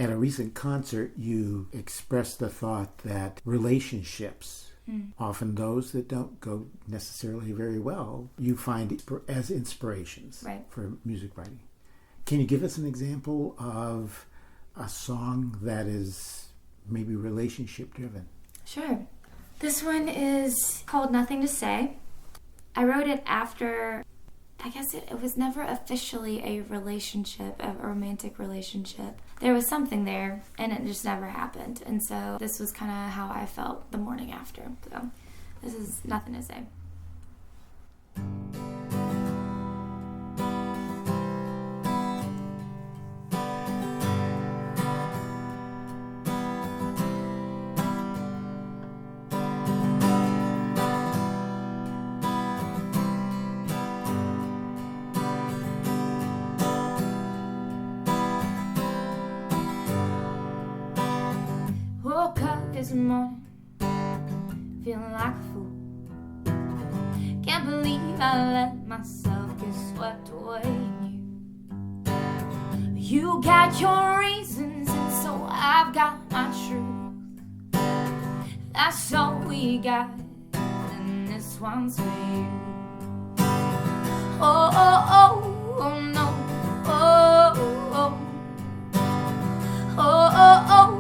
At a recent concert, you expressed the thought that relationships, often those that don't go necessarily very well, you find as inspirations for music writing. Can you give us an example of a song that is maybe relationship driven? Sure. This one is called Nothing to Say. I wrote it after, I guess it was never officially a relationship, a romantic relationship. There was something there, and it just never happened. And so this was kind of how I felt the morning after. So this is Nothing to Say. Woke up this morning, feeling like a fool. Can't believe I let myself get swept away in you. You got your reasons, and so I've got my truth. That's all we got, and this one's for you. Oh, oh, oh, oh no. Oh, oh, oh, oh, oh.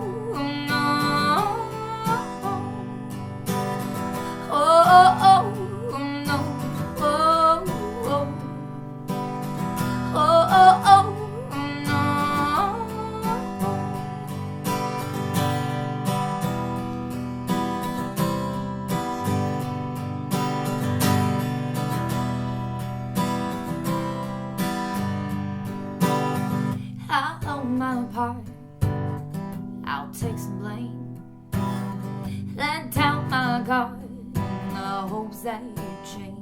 My part, I'll take some blame. Let down my guard in the hopes that you change.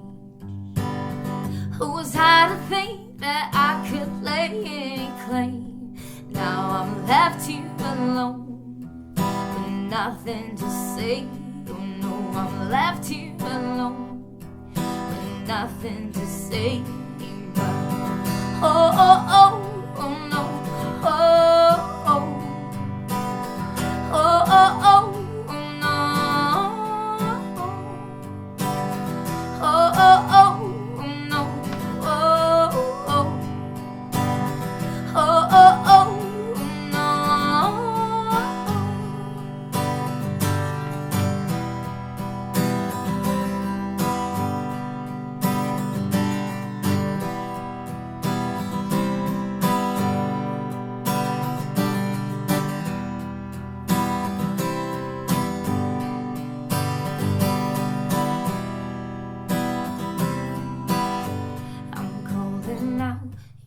Who was I to think that I could lay any claim? Now I'm left here alone with nothing to say. Oh no, I'm left here alone with nothing to say. But oh, oh, oh, oh no. Oh, oh, oh, oh, oh, no. Oh, oh, oh, no. Oh, oh, oh, oh, oh, no.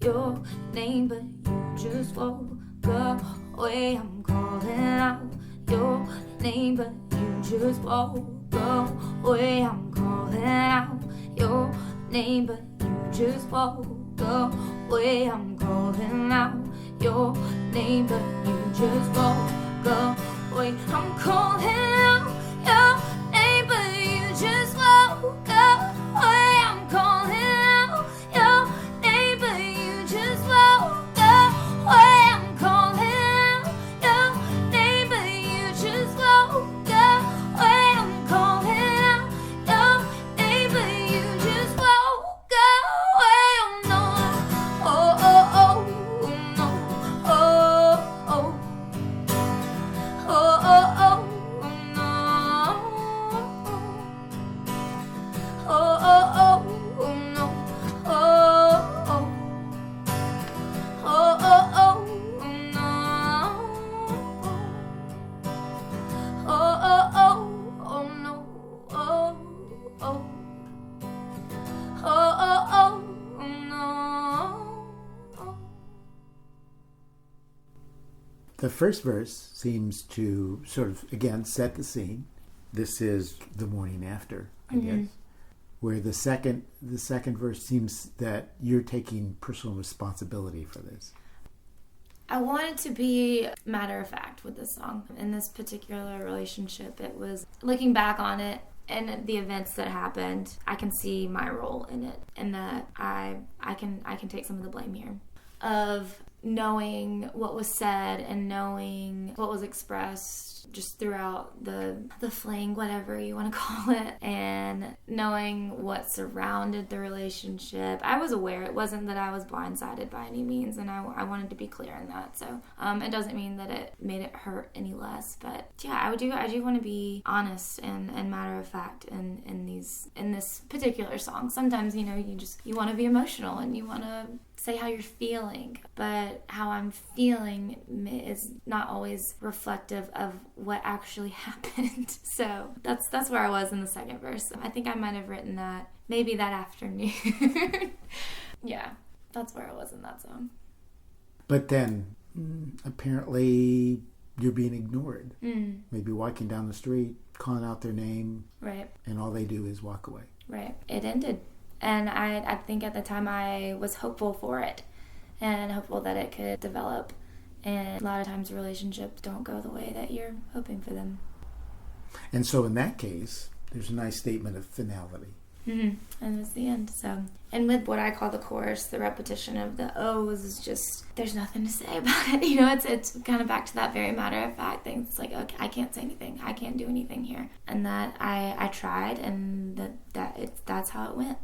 Your name, but you just won't go away. I'm calling out your name, but you just won't go away. I'm calling out your name, but you just won't go away. I'm calling out your name, but you just won't go away. I'm calling out your name, but you just won't go away. I'm calling out your name, but you just won't go away. I'm calling out your name, but you just won't go away. I'm calling out your name, but you just won't go away. Oh no, oh oh oh, no, oh oh, oh oh oh, no, oh oh oh, no, oh oh. Oh, oh, oh, no. Oh, oh, oh, oh, no. Oh, oh. Oh, oh, oh, no. The first verse seems to sort of, again, set the scene. This is the morning after, I guess. Where the second verse seems that you're taking personal responsibility for this. I wanted to be matter of fact with this song. In this particular relationship, it was looking back on it and the events that happened, I can see my role in it, and that I can take some of the blame here of knowing what was said and knowing what was expressed just throughout the fling, whatever you want to call it, and knowing what surrounded the relationship. I was aware. It wasn't that I was blindsided by any means, and I wanted to be clear in that. So it doesn't mean that it made it hurt any less, but yeah, I do want to be honest and matter of fact in this particular song. Sometimes, you want to be emotional and you want to say how you're feeling, but how I'm feeling is not always reflective of what actually happened. So that's where I was in the second verse. I think I might have written that maybe that afternoon. Yeah, that's where I was in that song. But then apparently you're being ignored. Maybe walking down the street, calling out their name, right, and all they do is walk away. Right. It ended. And I think at the time I was hopeful for it and hopeful that it could develop. And a lot of times relationships don't go the way that you're hoping for them. And so in that case, there's a nice statement of finality. And it's the end. So, and with what I call the chorus, the repetition of the O's is just, there's nothing to say about it. It's kind of back to that very matter of fact thing. It's like, okay, I can't say anything. I can't do anything here. And that I tried, and that's how it went.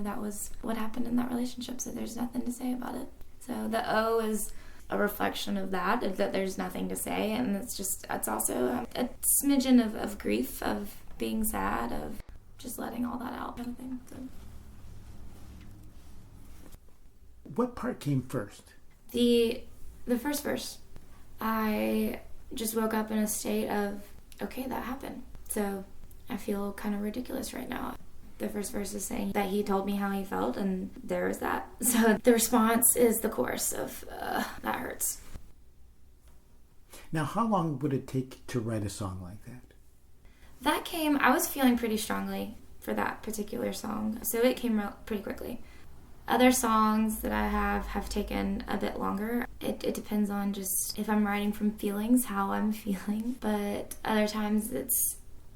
That was what happened in that relationship. So there's nothing to say about it. So the O is a reflection of that there's nothing to say. And it's also a smidgen of grief, of being sad, of just letting all that out kind of thing. So. What part came first? The first verse. I just woke up in a state of, okay, that happened. So I feel kind of ridiculous right now. The first verse is saying that he told me how he felt, and there is that. So the response is the chorus of, that hurts. Now, how long would it take to write a song like that? I was feeling pretty strongly for that particular song, so it came out pretty quickly. Other songs that I have taken a bit longer. It depends on just if I'm writing from feelings, how I'm feeling. But other times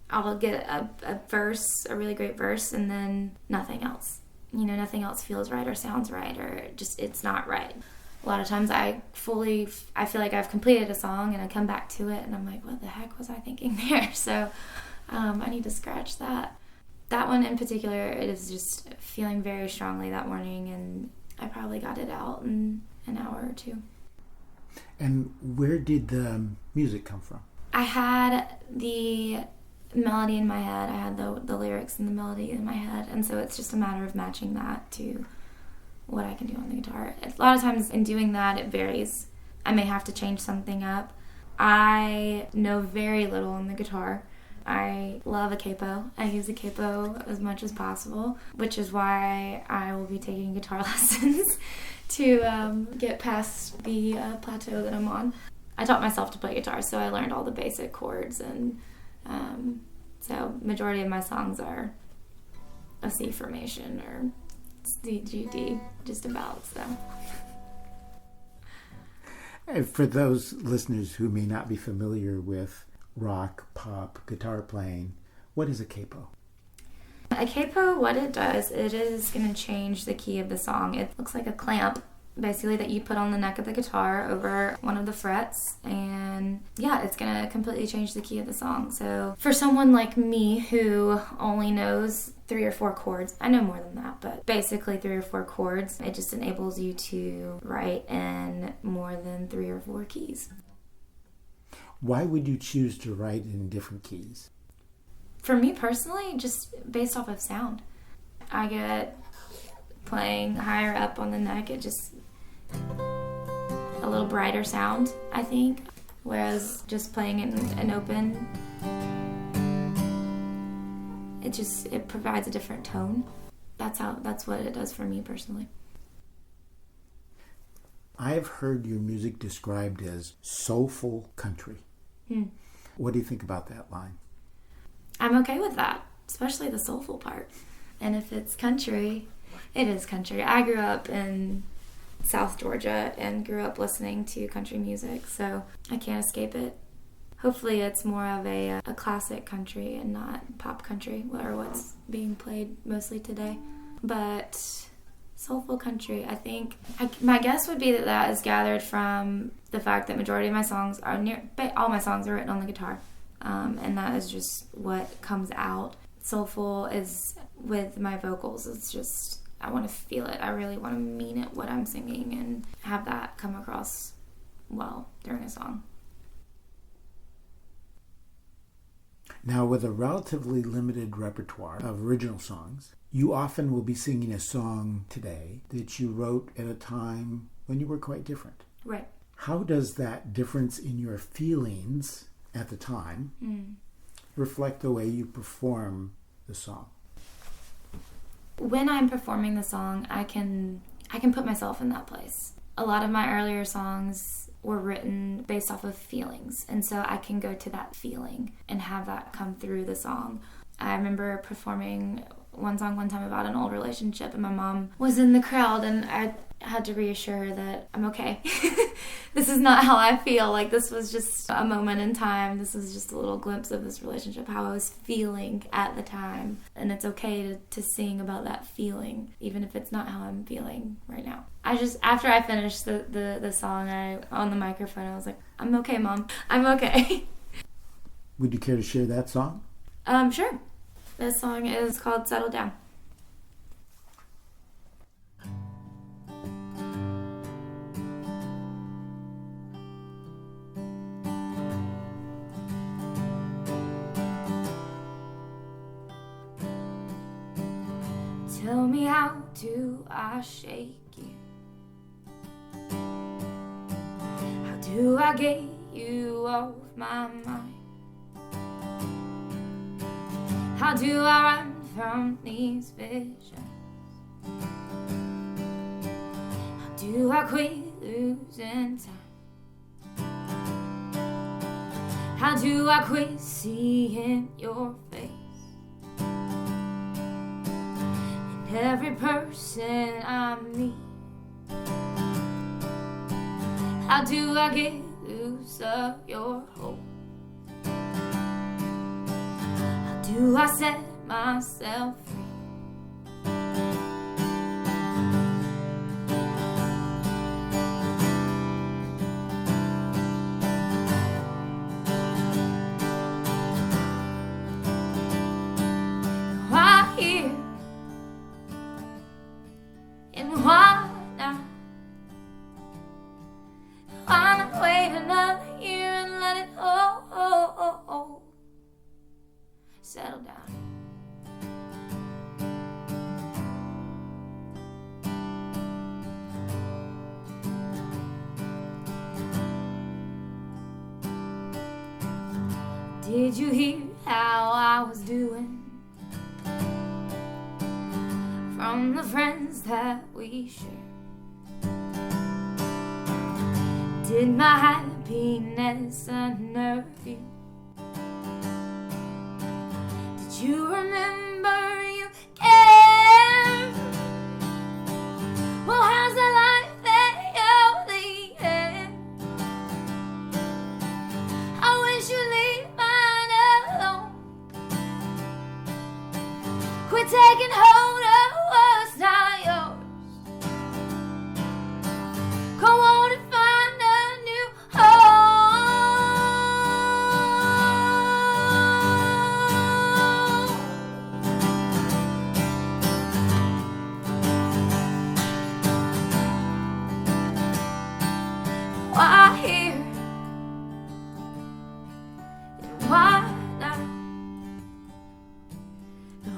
I'll get a verse, a really great verse, and then nothing else. Nothing else feels right or sounds right, or just it's not right. A lot of times I feel like I've completed a song and I come back to it and I'm like, what the heck was I thinking there? So I need to scratch that. That one in particular, it is just feeling very strongly that morning, and I probably got it out in an hour or two. And where did the music come from? I had the melody in my head. I had the lyrics and the melody in my head, and so it's just a matter of matching that to what I can do on the guitar. A lot of times in doing that, it varies. I may have to change something up. I know very little on the guitar. I love a capo. I use a capo as much as possible, which is why I will be taking guitar lessons to get past the plateau that I'm on. I taught myself to play guitar, so I learned all the basic chords, and so majority of my songs are a C formation or C, G, D, just about, so. For those listeners who may not be familiar with rock, pop, guitar playing, what is a capo? A capo, what it does, it is going to change the key of the song. It looks like a clamp, basically, that you put on the neck of the guitar over one of the frets, and yeah, it's going to completely change the key of the song. So for someone like me who only knows 3 or 4 chords, I know more than that, but basically 3 or 4 chords, it just enables you to write in more than 3 or 4 keys. Why would you choose to write in different keys? For me personally, just based off of sound. I get playing higher up on the neck, it just a little brighter sound, I think. Whereas just playing in an open, it provides a different tone. That's what it does for me personally. I've heard your music described as soulful country. What do you think about that line? I'm okay with that, especially the soulful part. And if it's country, it is country. I grew up in South Georgia and grew up listening to country music, so I can't escape it. Hopefully it's more of a classic country and not pop country, or what's being played mostly today. But Soulful country. I think my guess would be that is gathered from the fact that majority of my songs are all my songs are written on the guitar, and that is just what comes out. Soulful is with my vocals. It's just I want to feel it. I really want to mean it what I'm singing and have that come across well during a song. Now, with a relatively limited repertoire of original songs, you often will be singing a song today that you wrote at a time when you were quite different. Right. How does that difference in your feelings at the time reflect the way you perform the song? When I'm performing the song, I can put myself in that place. A lot of my earlier songs were written based off of feelings, and so I can go to that feeling and have that come through the song. I remember performing one song one time about an old relationship, and my mom was in the crowd, and I had to reassure her that I'm okay. This is not how I feel. Like, this was just a moment in time. This was just a little glimpse of this relationship, how I was feeling at the time. And it's okay to sing about that feeling, even if it's not how I'm feeling right now. After I finished the song, on the microphone, I was like, I'm okay, Mom. I'm okay. Would you care to share that song? Sure. This song is called Settle Down. Tell me, how do I shake you? How do I get you off my mind? How do I run from these visions? How do I quit losing time? How do I quit seeing your face? Every person I meet, how do I get loose of your hold? How do I set myself free? Why here? And why not? Why not wait another year and let it all settle down? Did you hear how I was doing? From the friends that we share, did my happiness unnerve you? Did you remember you care? Well, how's the life that you're leading? I wish you'd leave mine alone. Quit taking hold of what's not yours. Go on and find a new home. Why here? And why not?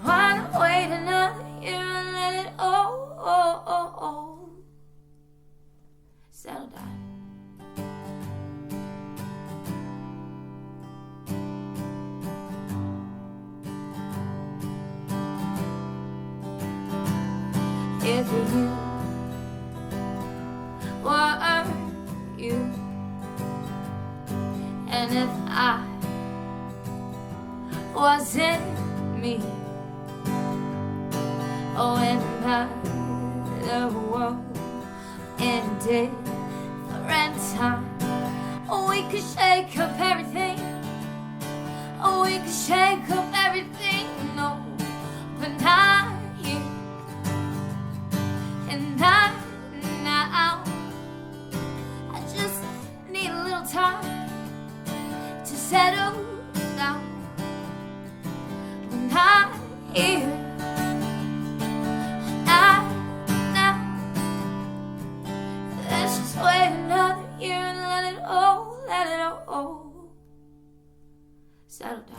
Why not wait another year and let it all settle down? If you were you, and if I wasn't me, oh, in another world, in a different time, oh, we could shake up everything. Oh, we could shake up everything. No, but not here. And time to settle down. When I'm here, now, let's just wait another year and let it all settle down.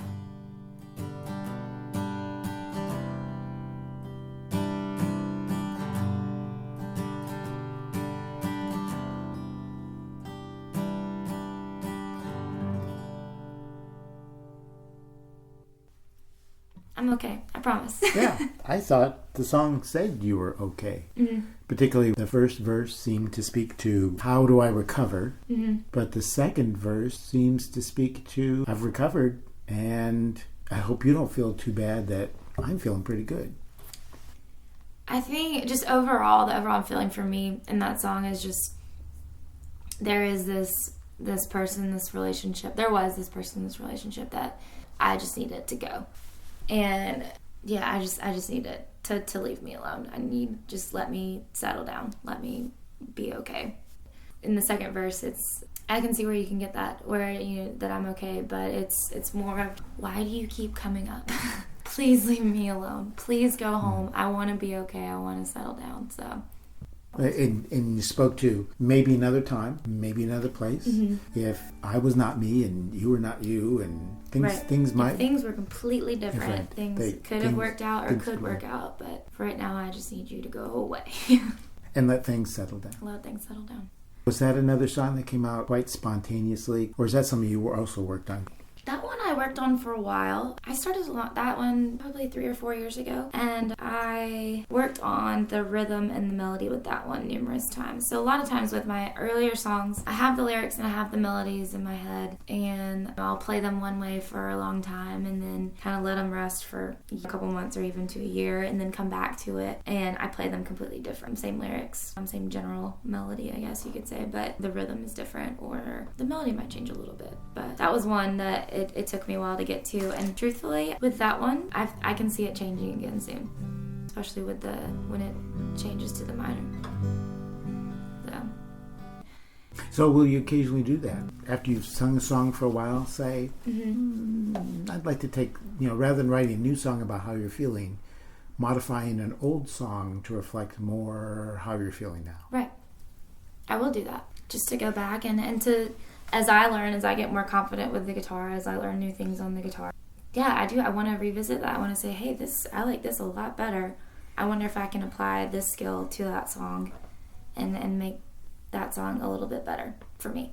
I'm okay, I promise. Yeah, I thought the song said you were okay. Mm-hmm. Particularly the first verse seemed to speak to how do I recover, but the second verse seems to speak to I've recovered and I hope you don't feel too bad that I'm feeling pretty good. I think just the overall feeling for me in that song is just there is this person, this relationship. There was this person, this relationship that I just needed to go. And yeah, I just need it to leave me alone. I need, just let me settle down. Let me be okay. In the second verse, I can see where you can get that, where that I'm okay, but it's more of, why do you keep coming up? Please leave me alone. Please go home. I want to be okay. I want to settle down. So. And you spoke to maybe another time, maybe another place. If I was not me and you were not you, and things might... If things were completely different. Things could have worked out or could work out, but for right now, I just need you to go away. And let things settle down. Let things settle down. Was that another song that came out quite spontaneously, or is that something you also worked on? That one I worked on for a while. I started that one probably 3 or 4 years ago, and I worked on the rhythm and the melody with that one numerous times. So a lot of times with my earlier songs, I have the lyrics and I have the melodies in my head, and I'll play them one way for a long time and then kind of let them rest for a couple months or even to a year, and then come back to it and I play them completely different. Same lyrics, same general melody, I guess you could say, but the rhythm is different or the melody might change a little bit. But that was one that it took me a while to get to, and truthfully, with that one, I can see it changing again soon, especially with when it changes to the minor. So will you occasionally do that after you've sung a song for a while? Say, I'd like to take, rather than writing a new song about how you're feeling, modifying an old song to reflect more how you're feeling now. Right. I will do that, just to go back and to. As I learn, as I get more confident with the guitar, as I learn new things on the guitar. Yeah, I do. I want to revisit that. I want to say, hey, I like this a lot better. I wonder if I can apply this skill to that song and make that song a little bit better for me.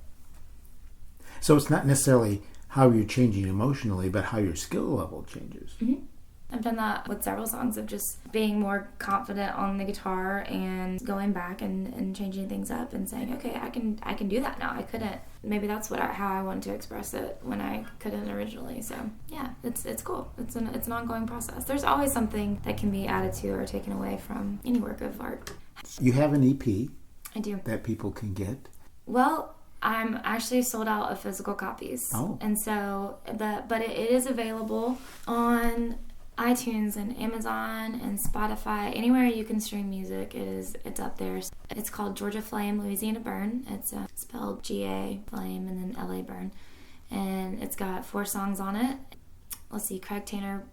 So it's not necessarily how you're changing emotionally, but how your skill level changes. Mm-hmm. I've done that with several songs of just being more confident on the guitar and going back and changing things up and saying, okay, I can do that now. I couldn't. Maybe that's how I wanted to express it when I couldn't originally. So yeah, it's cool. It's an ongoing process. There's always something that can be added to or taken away from any work of art. You have an EP. I do. That people can get. Well, I'm actually sold out of physical copies. Oh. And so but it is available on iTunes and Amazon and Spotify. Anywhere you can stream music, it's up there. It's called Georgia Flame, Louisiana Burn. It's spelled G-A Flame and then L-A Burn. And it's got 4 songs on it. Let's see, Craig Tanner,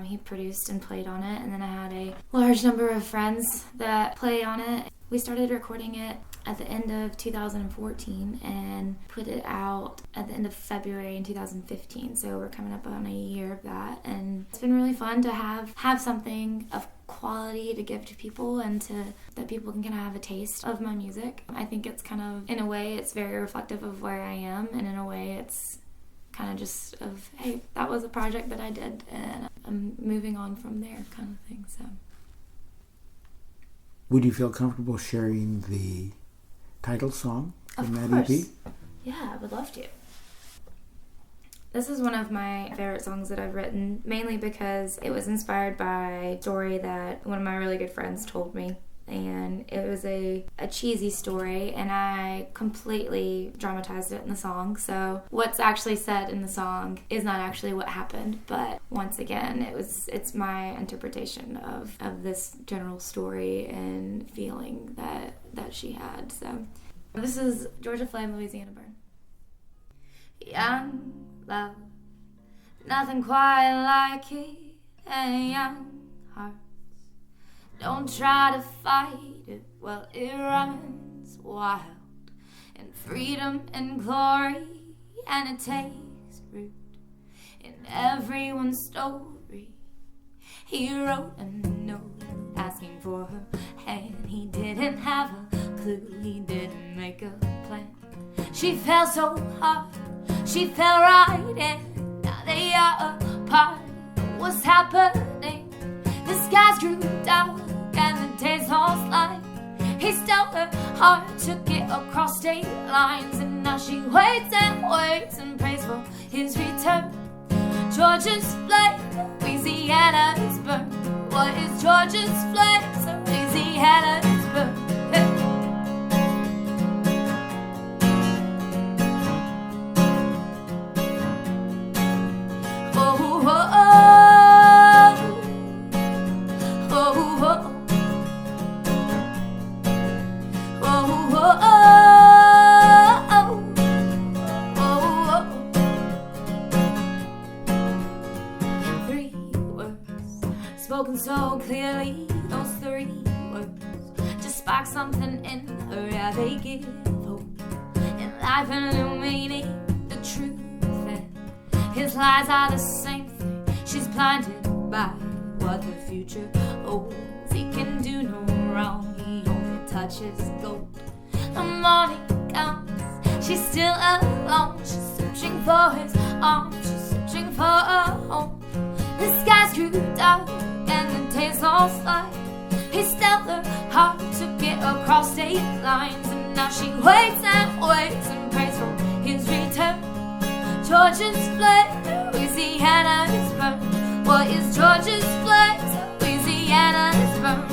he produced and played on it. And then I had a large number of friends that played on it. We started recording it at the end of 2014 and put it out at the end of February in 2015. So we're coming up on a year of that, and it's been really fun to have something of quality to give to people, and that people can kind of have a taste of my music. I think it's kind of, in a way, it's very reflective of where I am, and in a way it's kind of just of, hey, that was a project that I did and I'm moving on from there kind of thing. So would you feel comfortable sharing the title song from that EP? Yeah, I would love to. This is one of my favorite songs that I've written, mainly because it was inspired by a story that one of my really good friends told me. And it was a cheesy story, and I completely dramatized it in the song. So what's actually said in the song is not actually what happened, but once again, it's my interpretation of this general story and feeling that she had. So this is Georgia Flame, Louisiana Burn. young love, nothing quite like it, and young hearts don't try to fight it. Well, it runs wild in freedom and glory, and it takes root in everyone's story. He wrote a note asking for her hand. He didn't have a clue, he didn't make a plan. She fell so hard, she fell right in. Now they are apart. What's happening? The skies grew dark and the days lost light. He stole her heart, took it across state lines, and now she waits and prays for his return. Georgia's flame, Louisiana's burn. What is Georgia's flame? Louisiana's burn. Spoken so clearly, those 3 words just spark something in her. Yeah, they give hope in life and illuminating the truth. And his lies are the same thing. She's blinded by what the future holds. He can do no wrong, he only touches gold. The morning comes, she's still alone. She's searching for his arms, she's searching for a home. The skies grew dark and the days lost light. He stole her heart, took it across state lines, and now she waits and prays for his return. Georgia's flame, Louisiana's burn. What is Georgia's flame? Louisiana's burn.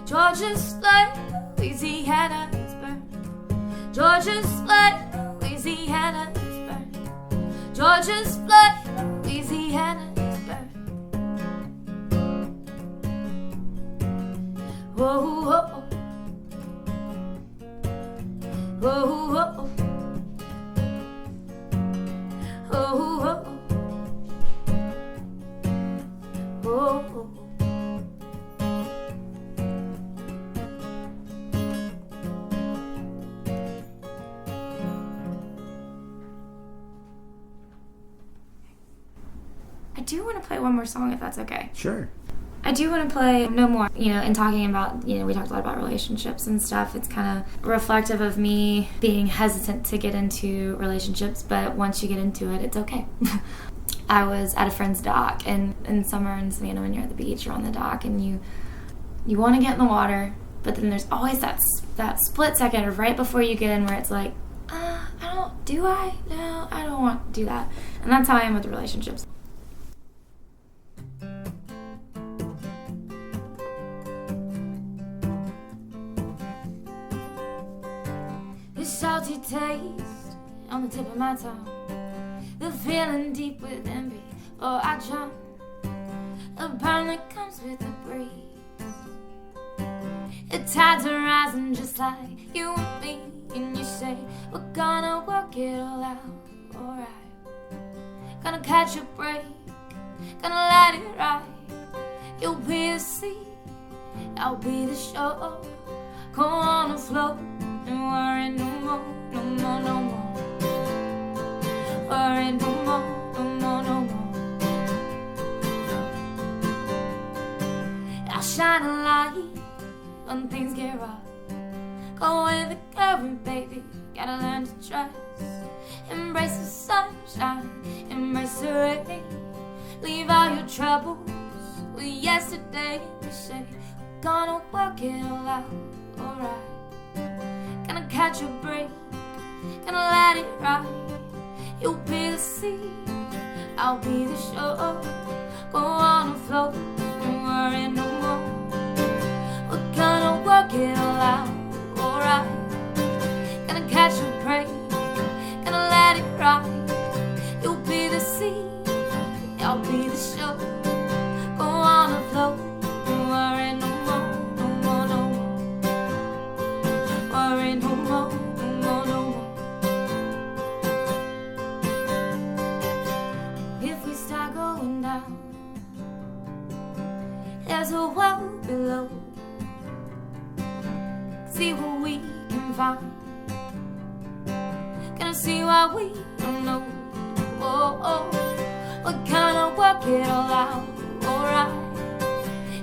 Georgia's flame, Louisiana's burn. Georgia's flame, Louisiana's burn. Georgia's flame, Louisiana's burn. Whoa, whoa, whoa, whoa, whoa, whoa, whoa. I do want to play one more song if that's okay. Sure. I do want to play No More. In talking about, we talked a lot about relationships and stuff. It's kind of reflective of me being hesitant to get into relationships, but once you get into it, it's okay. I was at a friend's dock, and in summer in Savannah, when you're at the beach, you're on the dock, and you want to get in the water, but then there's always that split second of right before you get in where it's like, No, I don't want to do that. And that's how I am with relationships. Salty taste on the tip of my tongue, the feeling deep within me, I jump, a burn that comes with the breeze. The tides are rising just like you and me, and you say we're gonna work it all out, alright. Gonna catch a break, gonna let it ride. You'll be the sea, I'll be the shore. Go on and float. Don't worry no more, no more, no more. Worry no more, no more, no more. I'll shine a light when things get rough. Go with the current, baby. Gotta learn to trust. Embrace the sunshine, embrace the rain. Leave all your troubles with yesterday. We say we're gonna work it all out, alright. Gonna catch a break, gonna let it ride. You'll be the sea, I'll be the show. Go on and float, don't worry no more. We're gonna work it all out, alright. Gonna catch a break, gonna let it ride. You'll be the sea, I'll be the show. Go on and float, don't worry no more, no more, no more. Worry no more, no more, no more. If we start going down, there's a well below. See what we can find. Gonna see what we don't know. Oh, oh. We're gonna work it all out, alright.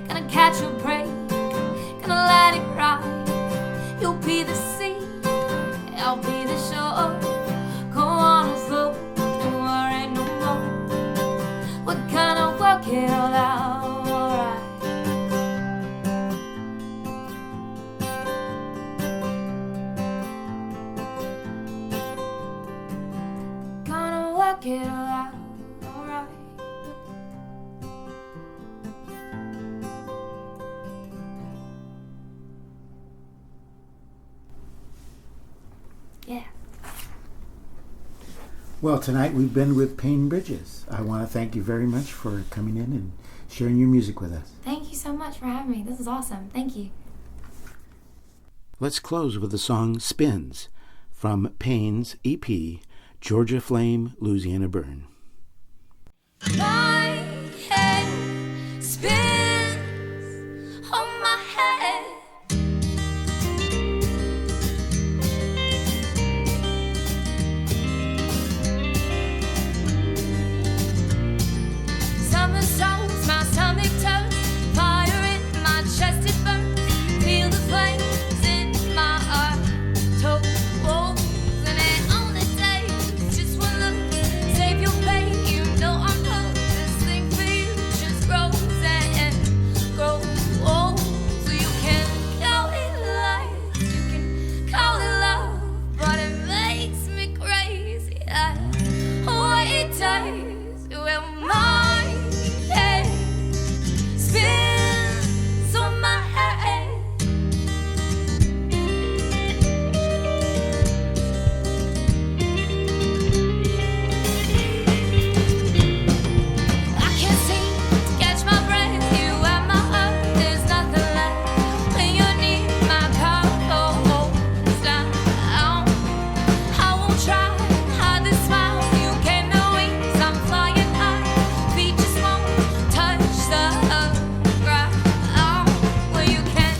Gonna catch a break, gonna let it ride. You'll be the sea, I'll be the shore. Go on and float, don't worry no more. We're gonna work it all out, alright. Gonna work it all out, alright. Yeah. Well, tonight we've been with Payne Bridges. I want to thank you very much for coming in and sharing your music with us. Thank you so much for having me. This is awesome. Thank you. Let's close with the song Spins from Payne's EP, Georgia Flame, Louisiana Burn. My head spins on my head. Summer stones, my stomach turns, fire in my chest it burns. Feel the flames in my heart, toe rolls, and it only takes just one look. Save your pain, you know I'm hooked. This thing for you just grows and grows. So you can call it life, you can call it love, but it makes me crazy. What it does, well, my head spins on my head. I can't seem to catch my breath. You at my heart, there's nothing left. When you're near my car, goes down. I won't try to hide this smile. You gave me wings, I'm flying high. Feet just won't touch the ground. Well, you can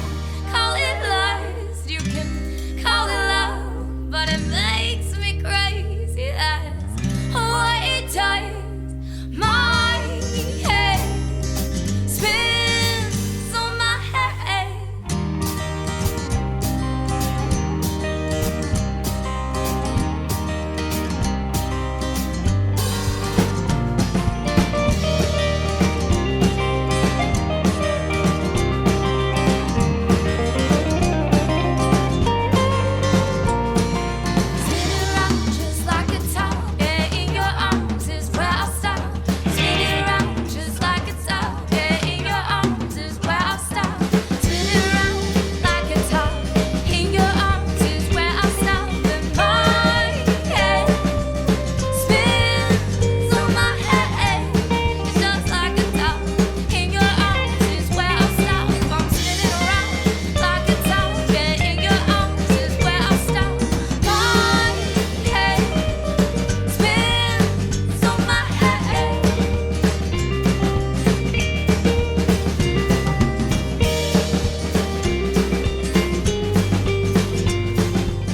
call it lies, you can call it love, but it makes me crazy. That's what it does. My head spins on my head. Spinning around just like a top, yeah, in your arms is where I'll stop. Spinning around just like a top, yeah, in your arms is where I'll stop. Spinning around like a top, in your arms is where I'll stop. And my head spins on my head. It's just like a top, in your arms is where I'll stop. I'm spinning around like a top, yeah, in your arms is where I'll stop. My head spins on my head.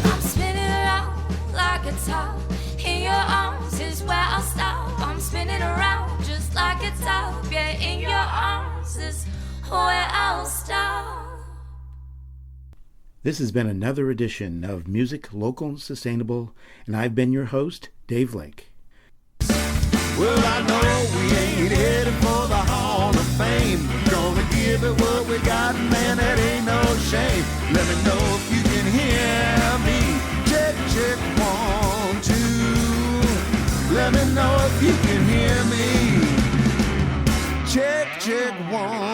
I'm spinning around like a top, in your arms is where I'll stop. I'm spinning around just like a top, yeah, in your arms is where I'll stop. This has been another edition of Music Local and Sustainable, and I've been your host, Dave Lake. Well, I know we ain't headed for the Hall of Fame. Gonna give it what we got, man, that ain't no shame. Let me know if you can hear me. Check, check, 1, 2. Let me know if you can hear me. Check, check, 1,